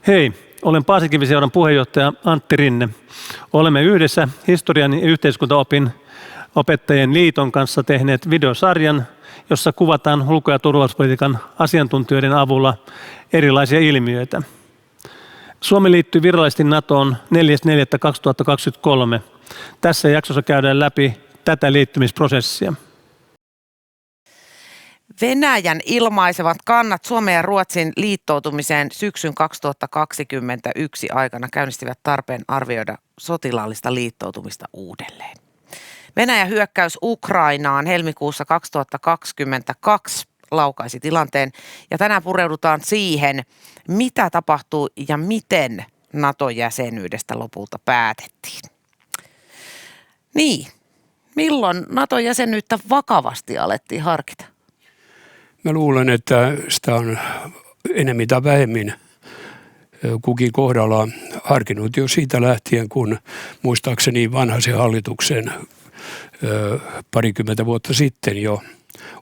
Hei, olen Paasikiviseuran puheenjohtaja Antti Rinne. Olemme yhdessä historian ja yhteiskuntaopin opettajien liiton kanssa tehneet videosarjan, jossa kuvataan ulko- ja turvallisuuspolitiikan asiantuntijoiden avulla erilaisia ilmiöitä. Suomi liittyy virallisesti NATOon 4.4.2023. Tässä jaksossa käydään läpi tätä liittymisprosessia. Venäjän ilmaisevat kannat Suomen ja Ruotsin liittoutumiseen syksyn 2021 aikana käynnistivät tarpeen arvioida sotilaallista liittoutumista uudelleen. Venäjän hyökkäys Ukrainaan helmikuussa 2022 laukaisi tilanteen ja tänään pureudutaan siihen, mitä tapahtuu ja miten NATO-jäsenyydestä lopulta päätettiin. Niin, milloin NATO-jäsenyyttä vakavasti alettiin harkita? Mä luulen, että sitä on enemmän tai vähemmin kukin kohdalla harkinnut jo siitä lähtien, kun muistaakseni Vanhasen hallituksen parikymmentä vuotta sitten jo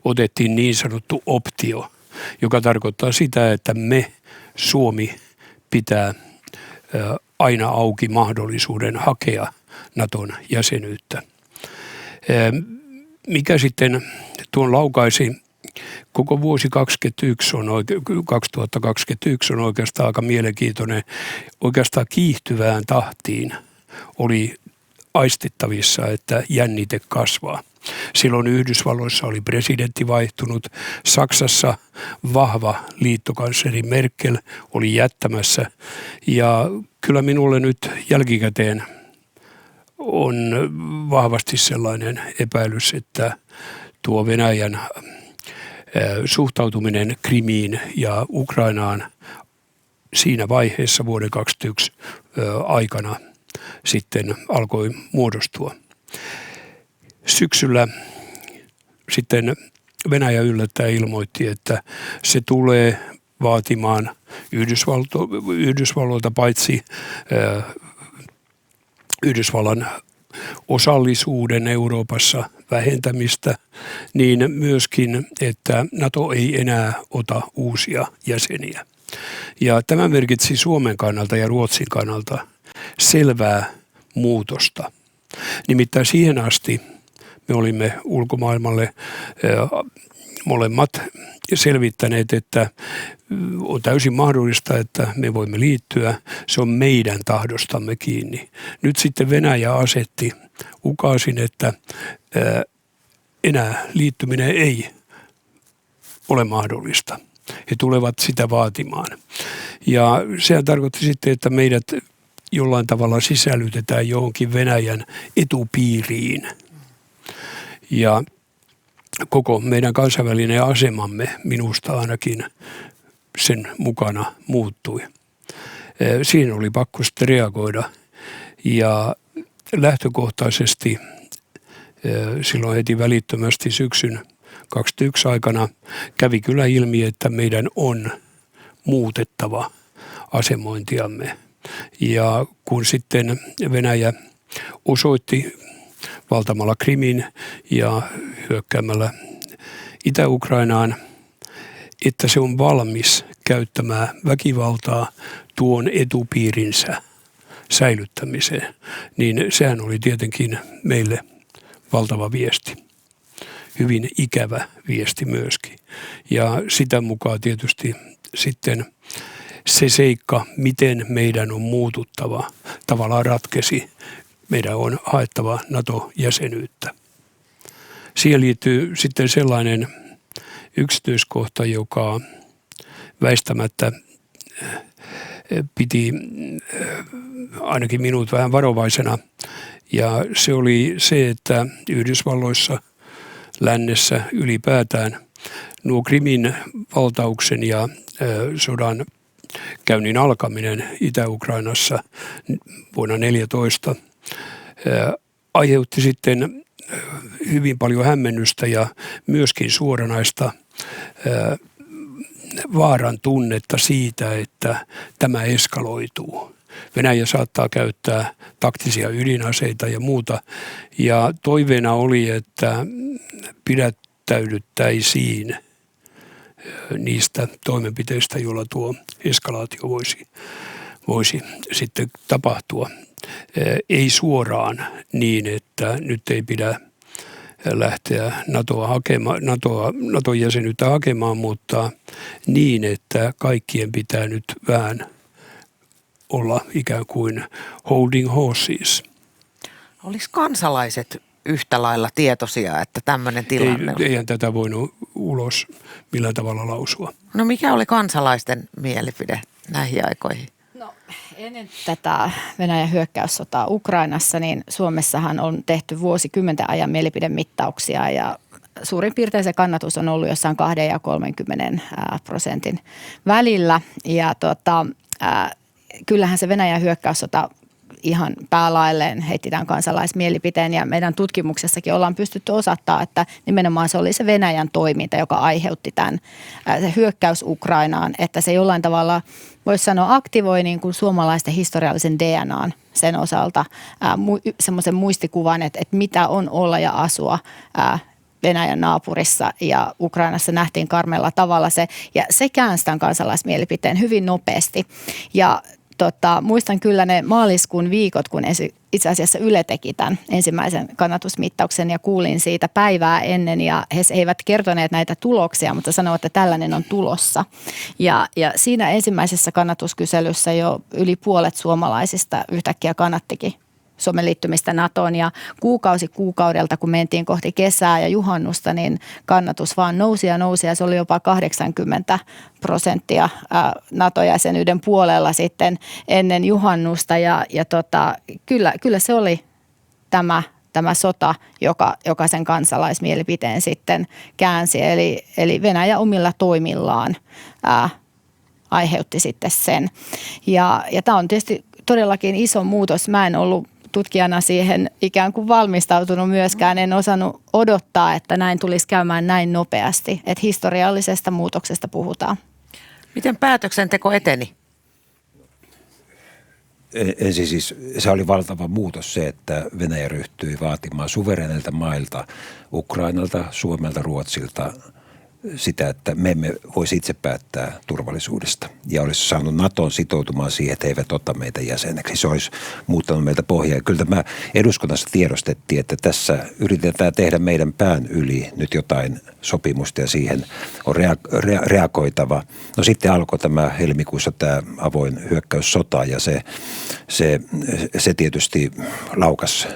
otettiin niin sanottu optio, joka tarkoittaa sitä, että Suomi pitää aina auki mahdollisuuden hakea Naton jäsenyyttä. Mikä sitten tuon laukaisi? Koko vuosi 2021 on oikeastaan aika mielenkiintoinen. Oikeastaan kiihtyvään tahtiin oli aistittavissa, että jännite kasvaa. Silloin Yhdysvalloissa oli presidentti vaihtunut. Saksassa vahva liittokansleri Merkel oli jättämässä. Ja kyllä minulle nyt jälkikäteen on vahvasti sellainen epäilys, että tuo Venäjän suhtautuminen Krimiin ja Ukrainaan siinä vaiheessa vuoden 2021 aikana sitten alkoi muodostua. Syksyllä sitten Venäjä yllättäen ilmoitti, että se tulee vaatimaan Yhdysvalloilta paitsi Yhdysvallan osallisuuden Euroopassa vähentämistä, niin myöskin, että NATO ei enää ota uusia jäseniä. Ja tämä merkitsi Suomen kannalta ja Ruotsin kannalta selvää muutosta. Nimittäin siihen asti me olimme ulkomaailmalle molemmat selvittäneet, että on täysin mahdollista, että me voimme liittyä. Se on meidän tahdostamme kiinni. Nyt sitten Venäjä asetti ukaasin, että enää liittyminen ei ole mahdollista. He tulevat sitä vaatimaan. Ja sehän tarkoitti sitten, että meidät jollain tavalla sisällytetään johonkin Venäjän etupiiriin. Ja koko meidän kansainvälinen asemamme minusta ainakin sen mukana muuttui. Siinä oli pakko sitten reagoida ja lähtökohtaisesti silloin heti välittömästi syksyn 2021 aikana kävi kyllä ilmi, että meidän on muutettava asemointiamme. Ja kun sitten Venäjä osoitti valtamalla Krimin ja hyökkäämällä Itä-Ukrainaan, että se on valmis käyttämään väkivaltaa tuon etupiirinsä säilyttämiseen, niin sehän oli tietenkin meille valtava viesti. Hyvin ikävä viesti myöskin. Ja sitä mukaan tietysti sitten se seikka, miten meidän on muututtava, tavallaan ratkesi. Meidän on haettava NATO-jäsenyyttä. Siihen liittyy sitten sellainen yksityiskohta, joka väistämättä piti ainakin minut vähän varovaisena. Ja se oli se, että Yhdysvalloissa, lännessä ylipäätään nuo Krimin valtauksen ja sodan käynnin alkaminen Itä-Ukrainassa vuonna 2014 aiheutti sitten hyvin paljon hämmennystä ja myöskin suoranaista vaaran tunnetta siitä, että tämä eskaloituu. Venäjä saattaa käyttää taktisia ydinaseita ja muuta. Ja toiveena oli, että pidättäydyttäisiin niistä toimenpiteistä, joilla tuo eskalaatio voisi sitten tapahtua. Ei suoraan niin, että nyt ei pidä lähteä Naton jäsenyyttä hakemaan, mutta niin, että kaikkien pitää nyt vähän olla ikään kuin holding horses. Olis kansalaiset yhtä lailla tietoisia, että tämmöinen tilanne on? Eihän tätä voinut ulos millään tavalla lausua. No mikä oli kansalaisten mielipide näihin aikoihin? No, ennen tätä Venäjän hyökkäyssotaa Ukrainassa, niin Suomessahan on tehty vuosikymmenten ajan mielipidemittauksia ja suurin piirtein se kannatus on ollut jossain 2 ja 30% välillä. Ja kyllähän se Venäjän hyökkäyssota ihan päälailleen heitti tämän kansalaismielipiteen ja meidän tutkimuksessakin ollaan pystytty osoittamaan, että nimenomaan se oli se Venäjän toiminta, joka aiheutti tämän se hyökkäys Ukrainaan, että se jollain tavalla voisi sanoa aktivoi niin kuin suomalaisten historiallisen DNAn sen osalta semmoisen muistikuvan, että mitä on olla ja asua Venäjän naapurissa ja Ukrainassa nähtiin karmealla tavalla se ja se käänsi tämän kansalaismielipiteen hyvin nopeasti ja muistan kyllä ne maaliskuun viikot, kun itse asiassa Yle teki tämän ensimmäisen kannatusmittauksen ja kuulin siitä päivää ennen ja he eivät kertoneet näitä tuloksia, mutta sanoivat, että tällainen on tulossa. Ja siinä ensimmäisessä kannatuskyselyssä jo yli puolet suomalaisista yhtäkkiä kannattikin Suomen liittymistä NATOon ja kuukausi kuukaudelta, kun mentiin kohti kesää ja juhannusta, niin kannatus vaan nousi ja se oli jopa 80% NATO-jäsenyyden puolella sitten ennen juhannusta ja kyllä se oli tämä sota, joka sen kansalaismielipiteen sitten käänsi, eli Venäjä omilla toimillaan aiheutti sitten sen. Ja tämä on tietysti todellakin iso muutos. Mä en ollut tutkijana siihen ikään kuin valmistautunut myöskään. En osannut odottaa, että näin tulisi käymään näin nopeasti. Että historiallisesta muutoksesta puhutaan. Miten päätöksenteko eteni? Ensin siis se oli valtava muutos se, että Venäjä ryhtyi vaatimaan suvereneilta mailta, Ukrainalta, Suomelta, Ruotsilta sitä, että me emme voisi itse päättää turvallisuudesta. Ja olisi saanut Naton sitoutumaan siihen, että he eivät ota meitä jäseneksi. Se olisi muuttanut meiltä pohjaa. Ja kyllä tämä eduskunnassa tiedostettiin, että tässä yritetään tehdä meidän pään yli nyt jotain sopimusta ja siihen on reagoitava. No sitten alkoi tämä helmikuussa tämä avoin hyökkäyssota ja se tietysti laukasi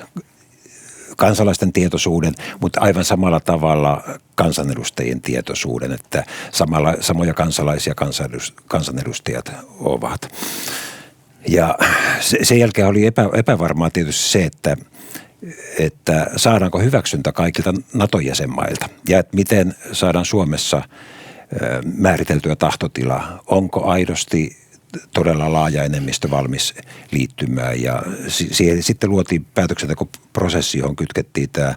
kansalaisten tietoisuuden, mutta aivan samalla tavalla kansanedustajien tietoisuuden, että samoja kansalaisia kansanedustajat ovat. Ja sen jälkeen oli epävarmaa tietysti se, että saadaanko hyväksyntä kaikilta NATO-jäsenmailta ja että miten saadaan Suomessa määriteltyä tahtotila, onko aidosti todella laaja enemmistö valmis liittymään ja siihen sitten luotiin päätöksentekoprosessi, johon kytkettiin tämä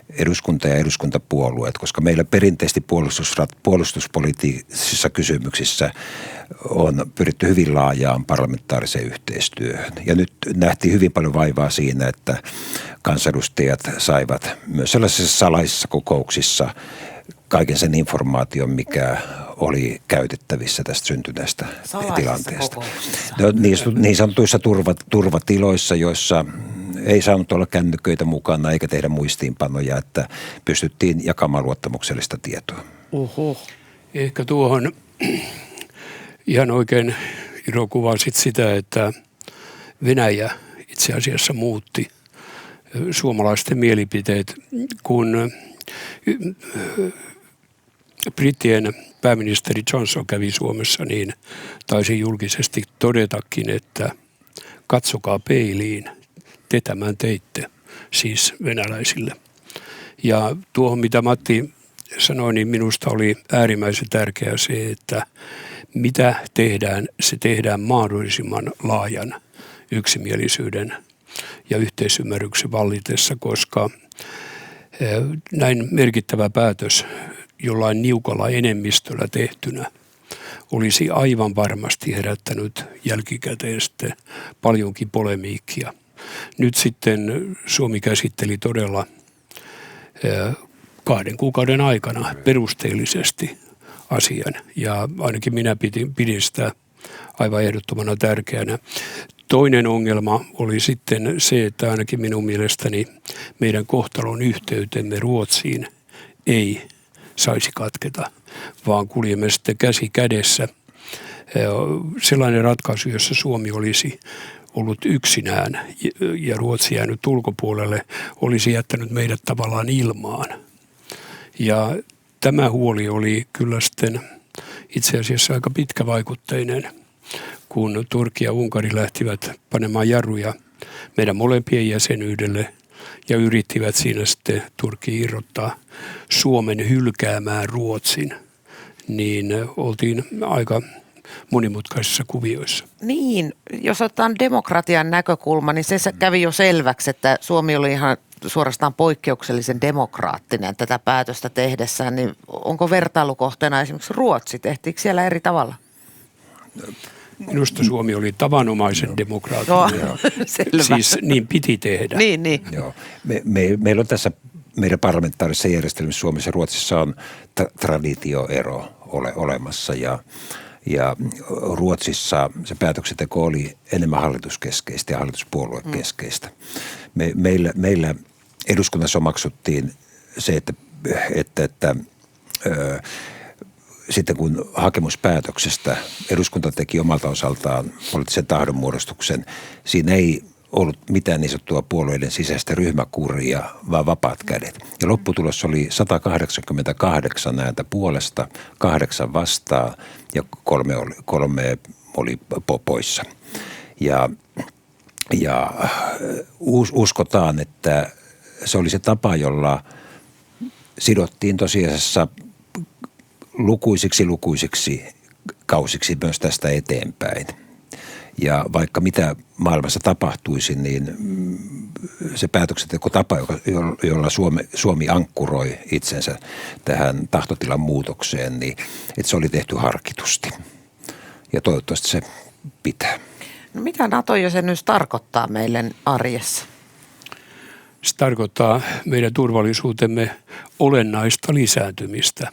eduskunta ja eduskuntapuolueet, koska meillä perinteisesti puolustuspoliittisissa kysymyksissä on pyritty hyvin laajaan parlamentaariseen yhteistyöhön. Ja nyt nähtiin hyvin paljon vaivaa siinä, että kansanedustajat saivat myös sellaisissa salaisissa kokouksissa kaiken sen informaation, mikä oli käytettävissä tästä syntyneestä tilanteesta. No, niin sanotuissa turvatiloissa, joissa ei saanut olla kännyköitä mukana eikä tehdä muistiinpanoja, että pystyttiin jakamaan luottamuksellista tietoa. Ehkä tuohon ihan oikein Iro kuvasit sitä, että Venäjä itse asiassa muutti suomalaisten mielipiteet, kun Brittien pääministeri Johnson kävi Suomessa, niin taisi julkisesti todetakin, että katsokaa peiliin, te tämän teitte, siis venäläisille. Ja tuohon mitä Matti sanoi, niin minusta oli äärimmäisen tärkeää se, että mitä tehdään, se tehdään mahdollisimman laajan yksimielisyyden ja yhteisymmärryksen vallitessa, koska näin merkittävä päätös jollain niukalla enemmistöllä tehtynä olisi aivan varmasti herättänyt jälkikäteen sitten paljonkin polemiikkia. Nyt sitten Suomi käsitteli todella 2 kuukauden aikana perusteellisesti asian. Ja ainakin minä pidin sitä aivan ehdottomana tärkeänä. Toinen ongelma oli sitten se, että ainakin minun mielestäni meidän kohtalon yhteytemme Ruotsiin ei saisi katketa, vaan kuljemme sitten käsi kädessä. Sellainen ratkaisu, jossa Suomi olisi ollut yksinään ja Ruotsi jäänyt ulkopuolelle, olisi jättänyt meidät tavallaan ilmaan. Ja tämä huoli oli kyllä sitten itse asiassa aika pitkävaikutteinen, kun Turkki ja Unkari lähtivät panemaan jarruja meidän molempien jäsenyydelle ja yrittivät siinä sitten Turkki irrottaa Suomen hylkäämään Ruotsin, niin oltiin aika monimutkaisissa kuvioissa. Niin, jos otetaan demokratian näkökulma, niin se kävi jo selväksi, että Suomi oli ihan suorastaan poikkeuksellisen demokraattinen tätä päätöstä tehdessään. Niin onko vertailukohteena esimerkiksi Ruotsi? Tehtiinkö siellä eri tavalla? Minusta Suomi oli tavanomaisen demokraattinen. No, selvä. Siis niin piti tehdä. Niin. Joo. Meillä on tässä meidän parlamentaarisessa järjestelmässä Suomessa ja Ruotsissa on traditioero olemassa ja Ruotsissa se päätöksenteko oli enemmän hallituskeskeistä ja hallituspuoluekeskeistä. Meillä eduskunnassa omaksuttiin se, että sitten kun hakemuspäätöksestä eduskunta teki omalta osaltaan poliittisen tahdonmuodostuksen, siinä ei ollut mitään niin sanottua puolueiden sisäistä ryhmäkuria, vaan vapaat kädet. Ja lopputulos oli 188 ääntä puolesta, 8 vastaan ja 3 oli poissa. Ja uskotaan, että se oli se tapa, jolla sidottiin tosiasiassa lukuisiksi kausiksi myös tästä eteenpäin. Ja vaikka mitä maailmassa tapahtuisi, niin se päätöksentekotapa, jolla Suomi ankkuroi itsensä tähän tahtotilan muutokseen, niin että se oli tehty harkitusti. Ja toivottavasti se pitää. No mitä NATO-jäsenyys tarkoittaa meille arjessa? Se tarkoittaa meidän turvallisuutemme olennaista lisääntymistä.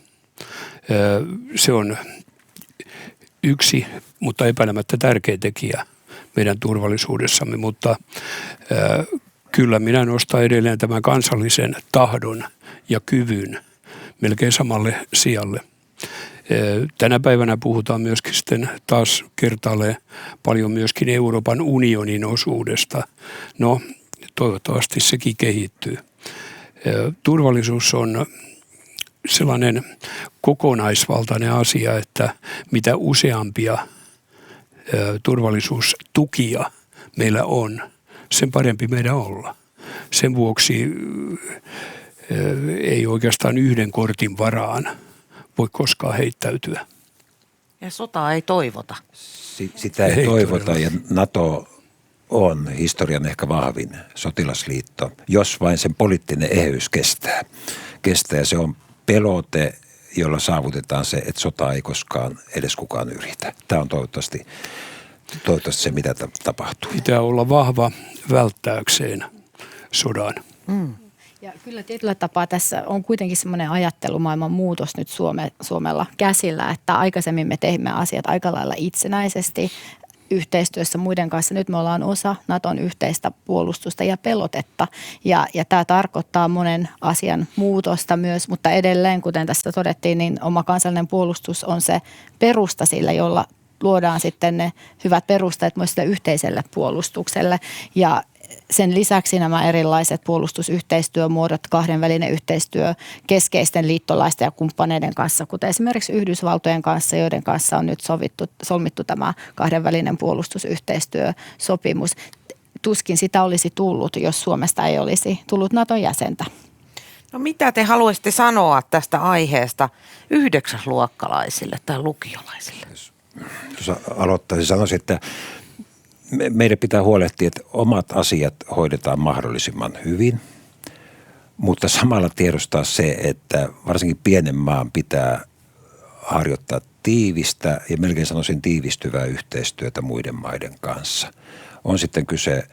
Se on yksi, mutta epäilemättä tärkeä tekijä meidän turvallisuudessamme, mutta kyllä minä nostan edelleen tämän kansallisen tahdon ja kyvyn melkein samalle sijalle. Tänä päivänä puhutaan myöskin sitten taas kertaalleen paljon myöskin Euroopan unionin osuudesta. No, toivottavasti sekin kehittyy. Turvallisuus on sellainen kokonaisvaltainen asia, että mitä useampia turvallisuustukia meillä on, sen parempi meidän olla. Sen vuoksi ei oikeastaan yhden kortin varaan voi koskaan heittäytyä. Ja sotaa ei toivota. Sitä ei toivota ja NATO on historian ehkä vahvin sotilasliitto, jos vain sen poliittinen eheys kestää. Ja se on pelote, jolla saavutetaan se, että sota ei koskaan edes kukaan yritä. Tämä on toivottavasti se, mitä tapahtuu. Pitää olla vahva välttääkseen sodan. Ja kyllä tietyllä tapaa tässä on kuitenkin semmoinen ajattelumaailman muutos nyt Suomella käsillä, että aikaisemmin me teimme asiat aika lailla itsenäisesti yhteistyössä muiden kanssa. Nyt me ollaan osa Naton yhteistä puolustusta ja pelotetta ja tämä tarkoittaa monen asian muutosta myös, mutta edelleen, kuten tässä todettiin, niin oma kansallinen puolustus on se perusta sillä, jolla luodaan sitten ne hyvät perusteet myös sille yhteiselle puolustukselle ja sen lisäksi nämä erilaiset puolustusyhteistyömuodot, kahdenvälinen yhteistyö keskeisten liittolaisten ja kumppaneiden kanssa, kuten esimerkiksi Yhdysvaltojen kanssa, joiden kanssa on nyt solmittu tämä kahdenvälinen puolustusyhteistyösopimus. Tuskin sitä olisi tullut, jos Suomesta ei olisi tullut Naton jäsentä. No mitä te haluaisitte sanoa tästä aiheesta 9-luokkalaisille tai lukiolaisille? Jos aloittaisin, sanoisin, että meidän pitää huolehtia, että omat asiat hoidetaan mahdollisimman hyvin, mutta samalla tiedostaa se, että varsinkin pienen maan pitää harjoittaa tiivistä ja melkein sanoisin tiivistyvää yhteistyötä muiden maiden kanssa. On sitten kyse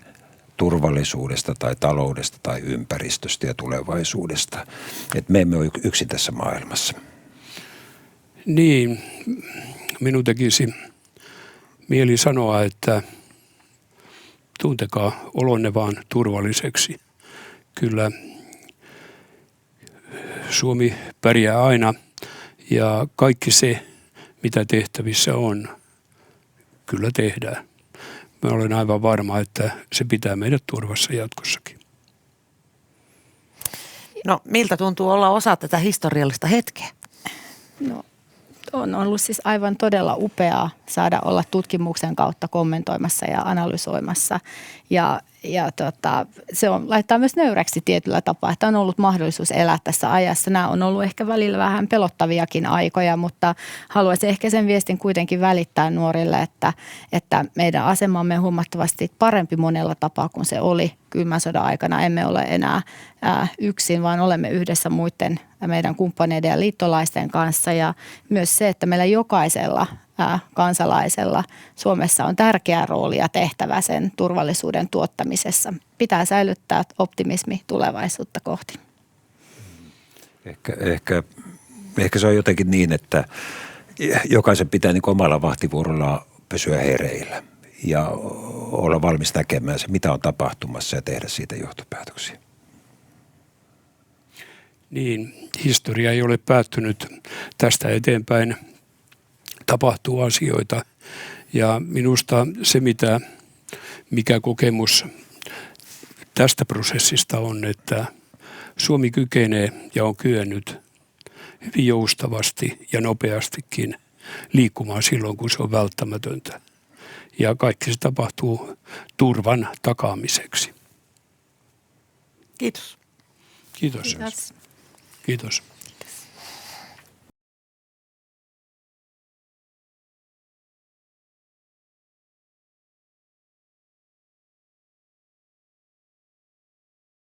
turvallisuudesta tai taloudesta tai ympäristöstä ja tulevaisuudesta. Että me emme ole yksin tässä maailmassa. Niin, minun tekisi mieli sanoa, että tuntekaa olonne vaan turvalliseksi. Kyllä Suomi pärjää aina ja kaikki se, mitä tehtävissä on, kyllä tehdään. Mä olen aivan varma, että se pitää meidät turvassa jatkossakin. No miltä tuntuu olla osa tätä historiallista hetkeä? No, on ollut siis aivan todella upeaa saada olla tutkimuksen kautta kommentoimassa ja analysoimassa. Ja se laittaa myös nöyräksi tietyllä tapaa, että on ollut mahdollisuus elää tässä ajassa. Nämä on ollut ehkä välillä vähän pelottaviakin aikoja, mutta haluaisin ehkä sen viestin kuitenkin välittää nuorille, että meidän asemamme on huomattavasti parempi monella tapaa kuin se oli kylmän sodan aikana. Emme ole enää yksin, vaan olemme yhdessä muiden meidän kumppaneiden ja liittolaisten kanssa. Ja myös se, että meillä jokaisella kansalaisella Suomessa on tärkeä rooli ja tehtävä sen turvallisuuden tuottamisessa. Pitää säilyttää optimismi tulevaisuutta kohti. Ehkä se on jotenkin niin, että jokaisen pitää niin omalla vahtivuorolla pysyä hereillä ja olla valmis näkemään se, mitä on tapahtumassa ja tehdä siitä johtopäätöksiä. Niin, Historia ei ole päättynyt. Tästä eteenpäin tapahtuu asioita ja minusta se, mikä kokemus tästä prosessista on, että Suomi kykenee ja on kyennyt hyvin joustavasti ja nopeastikin liikkumaan silloin, kun se on välttämätöntä. Ja kaikki se tapahtuu turvan takaamiseksi. Kiitos. Kiitos. Kiitos. Kiitos.